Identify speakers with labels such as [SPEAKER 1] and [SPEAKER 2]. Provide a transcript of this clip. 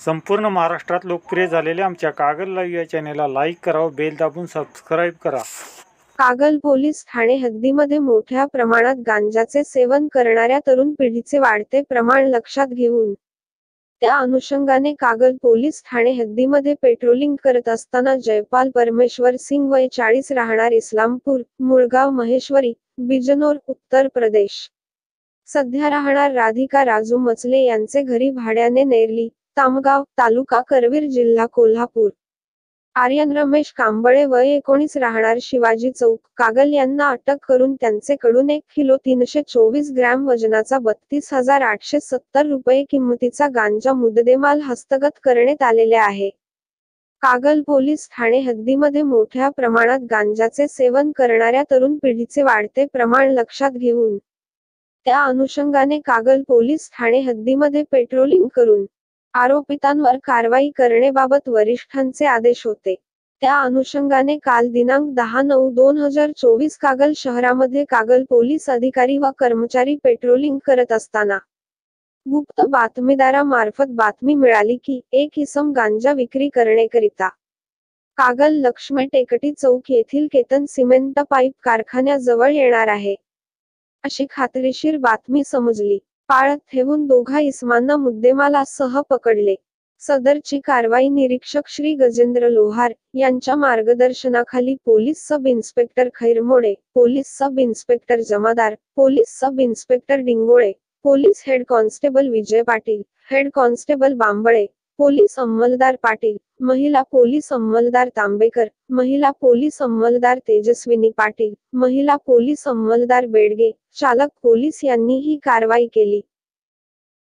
[SPEAKER 1] संपूर्ण महाराष्ट्रात लोकप्रिय झालेल्या आमच्या कागल लाईव्ह या चॅनेलला लाईक करा व बेल दाबून सबस्क्राईब करा.
[SPEAKER 2] कागल पोलीस ठाणे हद्दीमध्ये मोठ्या प्रमाणात गांजाचे सेवन करणाऱ्या तरुण पिढीचे वाढते प्रमाण लक्षात घेऊन त्या अनुषंगाने कागल पोलीस ठाणे हद्दीमध्ये पेट्रोलिंग करत असताना जयपाल परमेश्वर सिंग वय 40 राहणार इस्लामपूर, मुळगाव महेश्वरी, बिजनौर, उत्तर प्रदेश, सध्या राहणार राधिका राजू मचले यांचे घरी भाड्याने नेरली, तामगाव, तालुका करवीर, जिल्हा कोल्हापूर. आर्यन रमेश कांबळे वय 19 राहणार शिवाजी चौक, कागल यांना अटक करून त्यांचेकडून 1 किलो 324 ग्रॅम वजनाचा 32,870 रुपये किमतीचा गांजा मुद्देमाल हस्तगत करण्यात आलेले आहे. कागल पोलीस ठाणे हद्दीमध्ये मोठ्या प्रमाणात गांजाचे सेवन करणाऱ्या तरुण पिढीचे वाढते प्रमाण लक्षात घेऊन त्या अनुषंगाने कागल पोलीस ठाणे हद्दीमध्ये पेट्रोलिंग करून आरोपितांवर कारवाई करण्याबाबत वरिष्ठांचे आदेश होते. त्या अनुषंगाने काल दिनांक 10/9/2024 कागल शहरामध्ये कागल पोलीस अधिकारी व कर्मचारी पेट्रोलिंग करत असताना गुप्त बातमीदारामार्फत बातमी मिळाली की एक इसम गांजा विक्री करण्याकरिता कागल लक्ष्मी टेकटी चौक येथील केतन सिमेंट पाईप कारखान्याजवळ येणार आहे, अशी खात्रीशीर बातमी समजली. पाळत ठेवून दोघा इसमांना मुद्देमालासह पकडले. सदरची कारवाई निरीक्षक श्री गजेंद्र लोहार यांच्या मार्गदर्शनाखाली police sub inspector Khairmode, police sub inspector Jamadar, police sub inspector Dingole, police head constable Vijay Patil, head constable Bambale, police अंमलदार पाटील, महिला पोलीस अंमलदार तांबेकर, महिला पोलीस अंमलदार तेजस्विनी पाटील, महिला पोलीस अंमलदार बेडगे, चालक पोलीस यांनी ही कारवाई केली.